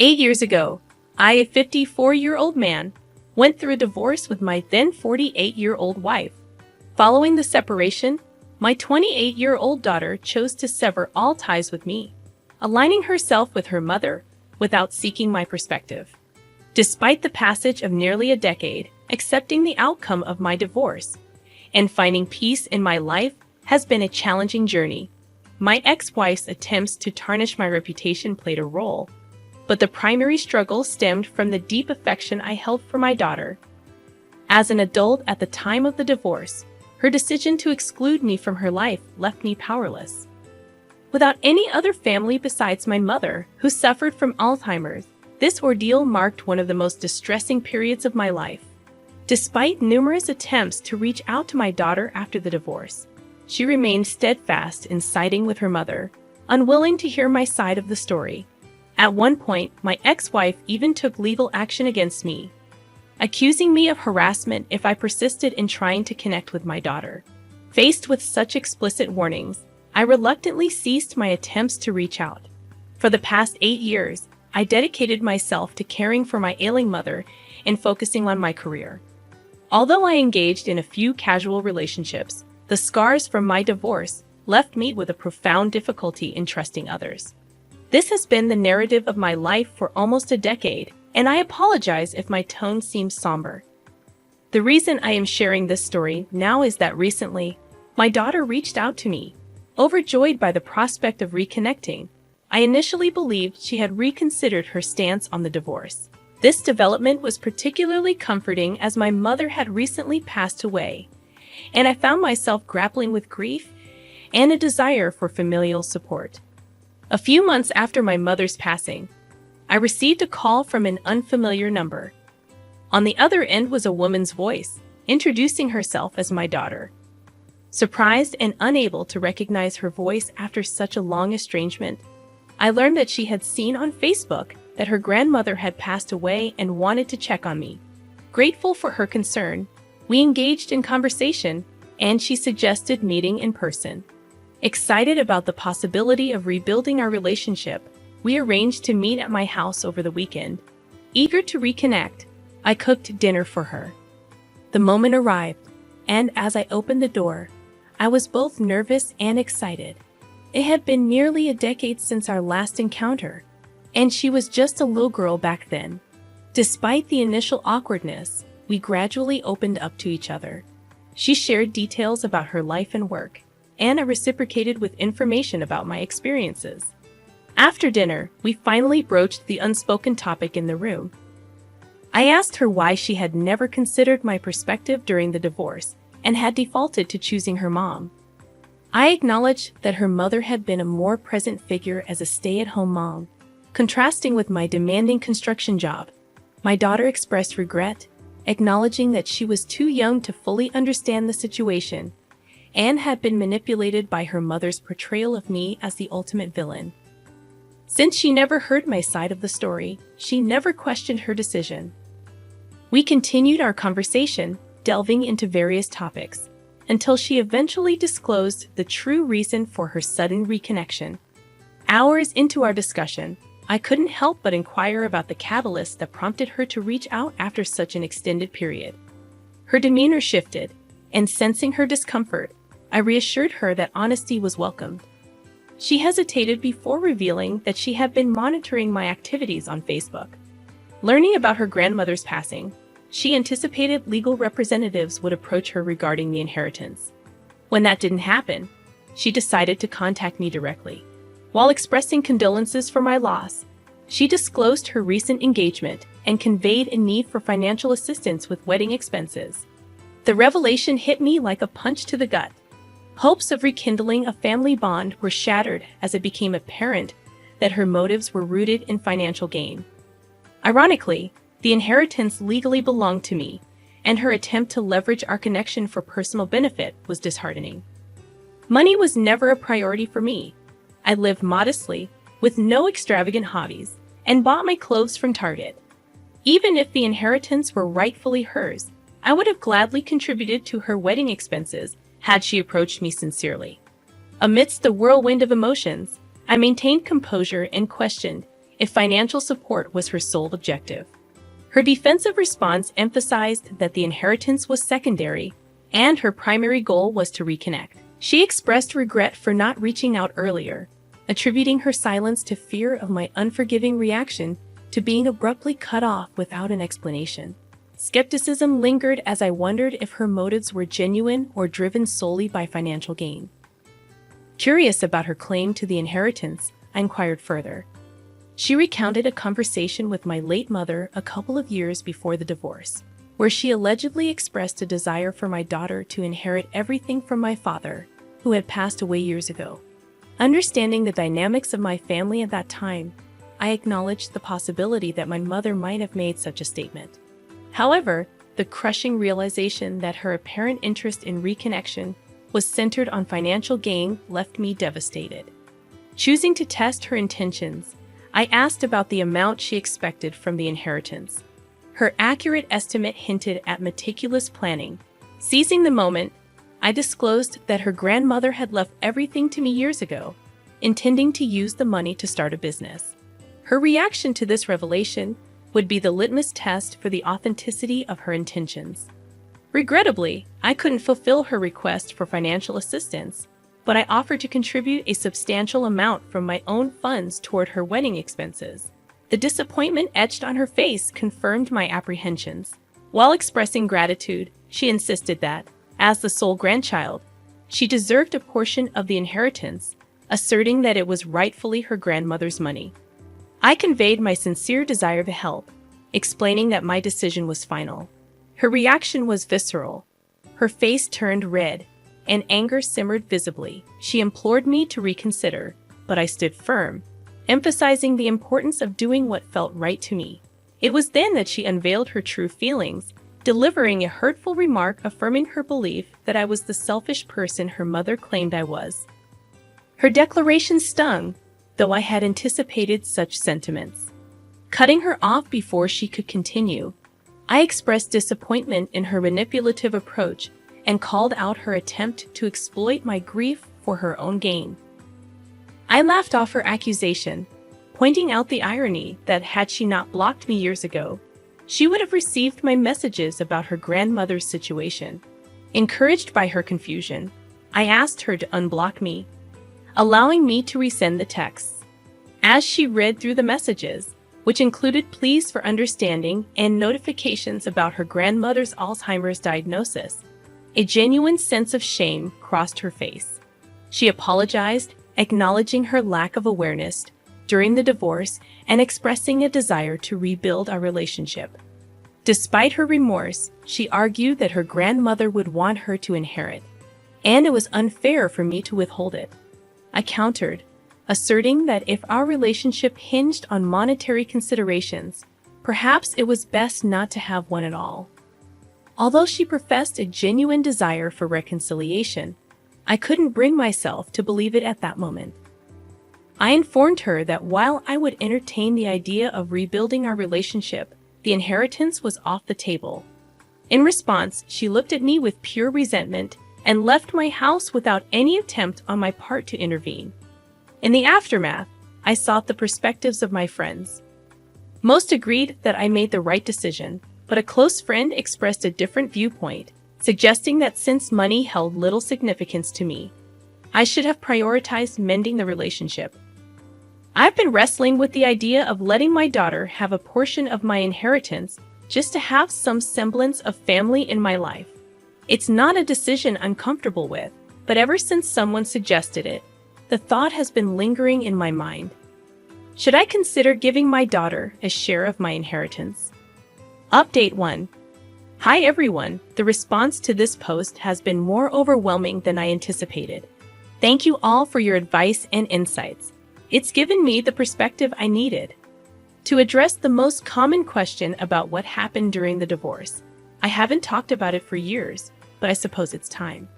8 years ago, I, a 54-year-old man, went through a divorce with my then 48-year-old wife. Following the separation, my 28-year-old daughter chose to sever all ties with me, aligning herself with her mother without seeking my perspective. Despite the passage of nearly a decade, accepting the outcome of my divorce and finding peace in my life has been a challenging journey. My ex-wife's attempts to tarnish my reputation played a role, but the primary struggle stemmed from the deep affection I held for my daughter. As an adult at the time of the divorce, her decision to exclude me from her life left me powerless. Without any other family besides my mother, who suffered from Alzheimer's, this ordeal marked one of the most distressing periods of my life. Despite numerous attempts to reach out to my daughter after the divorce, she remained steadfast in siding with her mother, unwilling to hear my side of the story. At one point, my ex-wife even took legal action against me, accusing me of harassment if I persisted in trying to connect with my daughter. Faced with such explicit warnings, I reluctantly ceased my attempts to reach out. For the past 8 years, I dedicated myself to caring for my ailing mother and focusing on my career. Although I engaged in a few casual relationships, the scars from my divorce left me with a profound difficulty in trusting others. This has been the narrative of my life for almost a decade, and I apologize if my tone seems somber. The reason I am sharing this story now is that recently, my daughter reached out to me. Overjoyed by the prospect of reconnecting, I initially believed she had reconsidered her stance on the divorce. This development was particularly comforting as my mother had recently passed away, and I found myself grappling with grief and a desire for familial support. A few months after my mother's passing, I received a call from an unfamiliar number. On the other end was a woman's voice, introducing herself as my daughter. Surprised and unable to recognize her voice after such a long estrangement, I learned that she had seen on Facebook that her grandmother had passed away and wanted to check on me. Grateful for her concern, we engaged in conversation, and she suggested meeting in person. Excited about the possibility of rebuilding our relationship, we arranged to meet at my house over the weekend. Eager to reconnect, I cooked dinner for her. The moment arrived, and as I opened the door, I was both nervous and excited. It had been nearly a decade since our last encounter, and she was just a little girl back then. Despite the initial awkwardness, we gradually opened up to each other. She shared details about her life and work, and I reciprocated with information about my experiences. After dinner, we finally broached the unspoken topic in the room. I asked her why she had never considered my perspective during the divorce and had defaulted to choosing her mom. I acknowledged that her mother had been a more present figure as a stay-at-home mom, contrasting with my demanding construction job. My daughter expressed regret, acknowledging that she was too young to fully understand the situation and had been manipulated by her mother's portrayal of me as the ultimate villain. Since she never heard my side of the story, she never questioned her decision. We continued our conversation, delving into various topics, until she eventually disclosed the true reason for her sudden reconnection. Hours into our discussion, I couldn't help but inquire about the catalyst that prompted her to reach out after such an extended period. Her demeanor shifted, and sensing her discomfort, I reassured her that honesty was welcomed. She hesitated before revealing that she had been monitoring my activities on Facebook. Learning about her grandmother's passing, she anticipated legal representatives would approach her regarding the inheritance. When that didn't happen, she decided to contact me directly. While expressing condolences for my loss, she disclosed her recent engagement and conveyed a need for financial assistance with wedding expenses. The revelation hit me like a punch to the gut. Hopes of rekindling a family bond were shattered as it became apparent that her motives were rooted in financial gain. Ironically, the inheritance legally belonged to me, and her attempt to leverage our connection for personal benefit was disheartening. Money was never a priority for me. I lived modestly, with no extravagant hobbies, and bought my clothes from Target. Even if the inheritance were rightfully hers, I would have gladly contributed to her wedding expenses had she approached me sincerely. Amidst the whirlwind of emotions, I maintained composure and questioned if financial support was her sole objective. Her defensive response emphasized that the inheritance was secondary, and her primary goal was to reconnect. She expressed regret for not reaching out earlier, attributing her silence to fear of my unforgiving reaction to being abruptly cut off without an explanation. Skepticism lingered as I wondered if her motives were genuine or driven solely by financial gain. Curious about her claim to the inheritance, I inquired further. She recounted a conversation with my late mother a couple of years before the divorce, where she allegedly expressed a desire for my daughter to inherit everything from my father, who had passed away years ago. Understanding the dynamics of my family at that time, I acknowledged the possibility that my mother might have made such a statement. However, the crushing realization that her apparent interest in reconnection was centered on financial gain left me devastated. Choosing to test her intentions, I asked about the amount she expected from the inheritance. Her accurate estimate hinted at meticulous planning. Seizing the moment, I disclosed that her grandmother had left everything to me years ago, intending to use the money to start a business. Her reaction to this revelation would be the litmus test for the authenticity of her intentions. Regrettably, I couldn't fulfill her request for financial assistance, but I offered to contribute a substantial amount from my own funds toward her wedding expenses. The disappointment etched on her face confirmed my apprehensions. While expressing gratitude, she insisted that, as the sole grandchild, she deserved a portion of the inheritance, asserting that it was rightfully her grandmother's money. I conveyed my sincere desire to help, explaining that my decision was final. Her reaction was visceral. Her face turned red, and anger simmered visibly. She implored me to reconsider, but I stood firm, emphasizing the importance of doing what felt right to me. It was then that she unveiled her true feelings, delivering a hurtful remark affirming her belief that I was the selfish person her mother claimed I was. Her declaration stung, though I had anticipated such sentiments. Cutting her off before she could continue, I expressed disappointment in her manipulative approach and called out her attempt to exploit my grief for her own gain. I laughed off her accusation, pointing out the irony that had she not blocked me years ago, she would have received my messages about her grandmother's situation. Encouraged by her confusion, I asked her to unblock me, allowing me to resend the texts. As she read through the messages, which included pleas for understanding and notifications about her grandmother's Alzheimer's diagnosis, a genuine sense of shame crossed her face. She apologized, acknowledging her lack of awareness during the divorce and expressing a desire to rebuild our relationship. Despite her remorse, she argued that her grandmother would want her to inherit, and it was unfair for me to withhold it. I countered, asserting that if our relationship hinged on monetary considerations, perhaps it was best not to have one at all. Although she professed a genuine desire for reconciliation, I couldn't bring myself to believe it at that moment. I informed her that while I would entertain the idea of rebuilding our relationship, the inheritance was off the table. In response, she looked at me with pure resentment and left my house without any attempt on my part to intervene. In the aftermath, I sought the perspectives of my friends. Most agreed that I made the right decision, but a close friend expressed a different viewpoint, suggesting that since money held little significance to me, I should have prioritized mending the relationship. I've been wrestling with the idea of letting my daughter have a portion of my inheritance just to have some semblance of family in my life. It's not a decision I'm comfortable with, but ever since someone suggested it, the thought has been lingering in my mind. Should I consider giving my daughter a share of my inheritance? Update 1. Hi everyone, the response to this post has been more overwhelming than I anticipated. Thank you all for your advice and insights. It's given me the perspective I needed. To address the most common question about what happened during the divorce, I haven't talked about it for years, but I suppose it's time.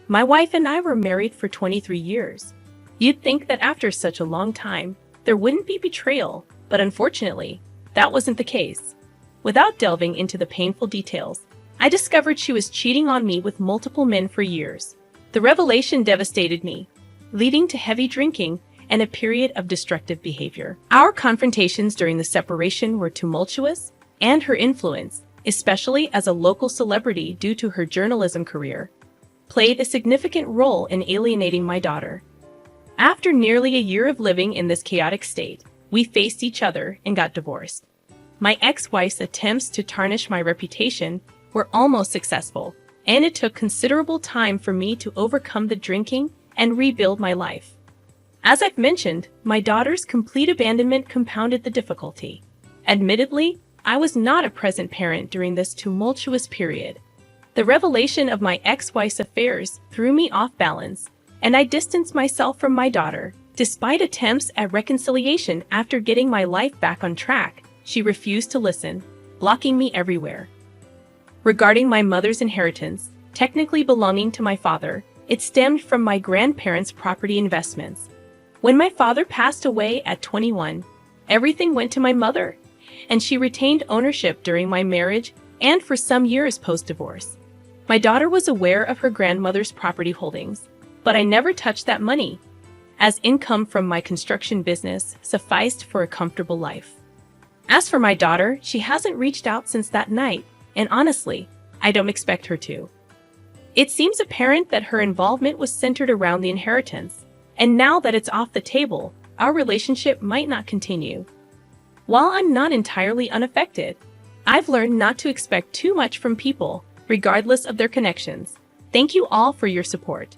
My wife and I were married for 23 years. You'd think that after such a long time, there wouldn't be betrayal, but unfortunately, that wasn't the case. Without delving into the painful details, I discovered she was cheating on me with multiple men for years. The revelation devastated me, leading to heavy drinking and a period of destructive behavior. Our confrontations during the separation were tumultuous, and her influence, especially as a local celebrity due to her journalism career, played a significant role in alienating my daughter. After nearly a year of living in this chaotic state, we faced each other and got divorced. My ex-wife's attempts to tarnish my reputation were almost successful, and it took considerable time for me to overcome the drinking and rebuild my life. As I've mentioned, my daughter's complete abandonment compounded the difficulty. Admittedly, I was not a present parent during this tumultuous period. The revelation of my ex-wife's affairs threw me off balance, and I distanced myself from my daughter. Despite attempts at reconciliation after getting my life back on track, she refused to listen, blocking me everywhere. Regarding my mother's inheritance, technically belonging to my father, it stemmed from my grandparents' property investments. When my father passed away at 21, everything went to my mother, and she retained ownership during my marriage and for some years post-divorce. My daughter was aware of her grandmother's property holdings, but I never touched that money, as income from my construction business sufficed for a comfortable life. As for my daughter, she hasn't reached out since that night, and honestly, I don't expect her to. It seems apparent that her involvement was centered around the inheritance, and now that it's off the table, our relationship might not continue. While I'm not entirely unaffected, I've learned not to expect too much from people, regardless of their connections. Thank you all for your support.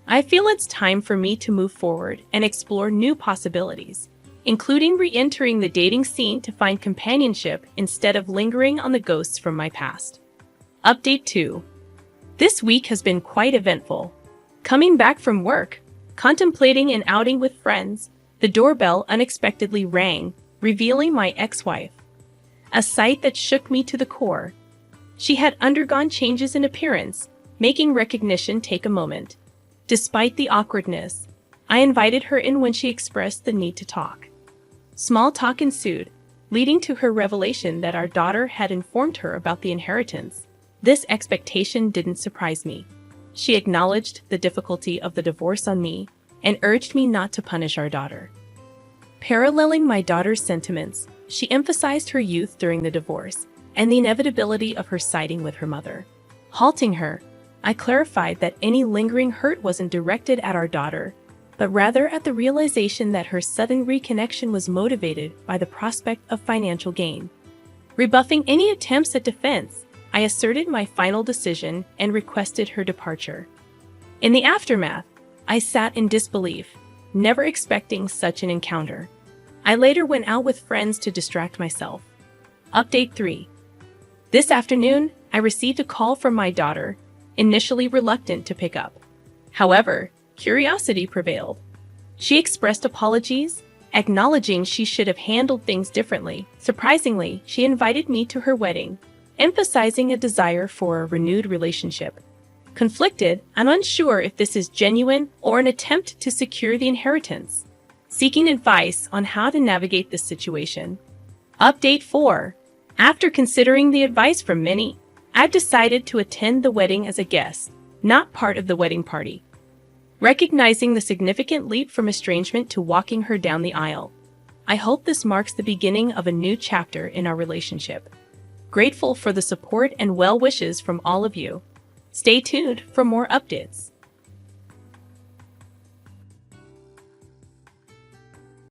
I feel it's time for me to move forward and explore new possibilities, including re-entering the dating scene to find companionship instead of lingering on the ghosts from my past. Update 2. This week has been quite eventful. Coming back from work, contemplating an outing with friends, the doorbell unexpectedly rang, revealing my ex-wife. A sight that shook me to the core. She had undergone changes in appearance, making recognition take a moment. Despite the awkwardness, I invited her in when she expressed the need to talk. Small talk ensued, leading to her revelation that our daughter had informed her about the inheritance. This expectation didn't surprise me. She acknowledged the difficulty of the divorce on me and urged me not to punish our daughter. Paralleling my daughter's sentiments, she emphasized her youth during the divorce and the inevitability of her siding with her mother. Halting her, I clarified that any lingering hurt wasn't directed at our daughter, but rather at the realization that her sudden reconnection was motivated by the prospect of financial gain. Rebuffing any attempts at defense, I asserted my final decision and requested her departure. In the aftermath, I sat in disbelief, never expecting such an encounter. I later went out with friends to distract myself. Update 3. This afternoon, I received a call from my daughter, initially reluctant to pick up. However, curiosity prevailed. She expressed apologies, acknowledging she should have handled things differently. Surprisingly, she invited me to her wedding, emphasizing a desire for a renewed relationship. Conflicted, I'm unsure if this is genuine or an attempt to secure the inheritance. Seeking advice on how to navigate this situation. Update 4. After considering the advice from many, I've decided to attend the wedding as a guest, not part of the wedding party. Recognizing the significant leap from estrangement to walking her down the aisle, I hope this marks the beginning of a new chapter in our relationship. Grateful for the support and well wishes from all of you. Stay tuned for more updates.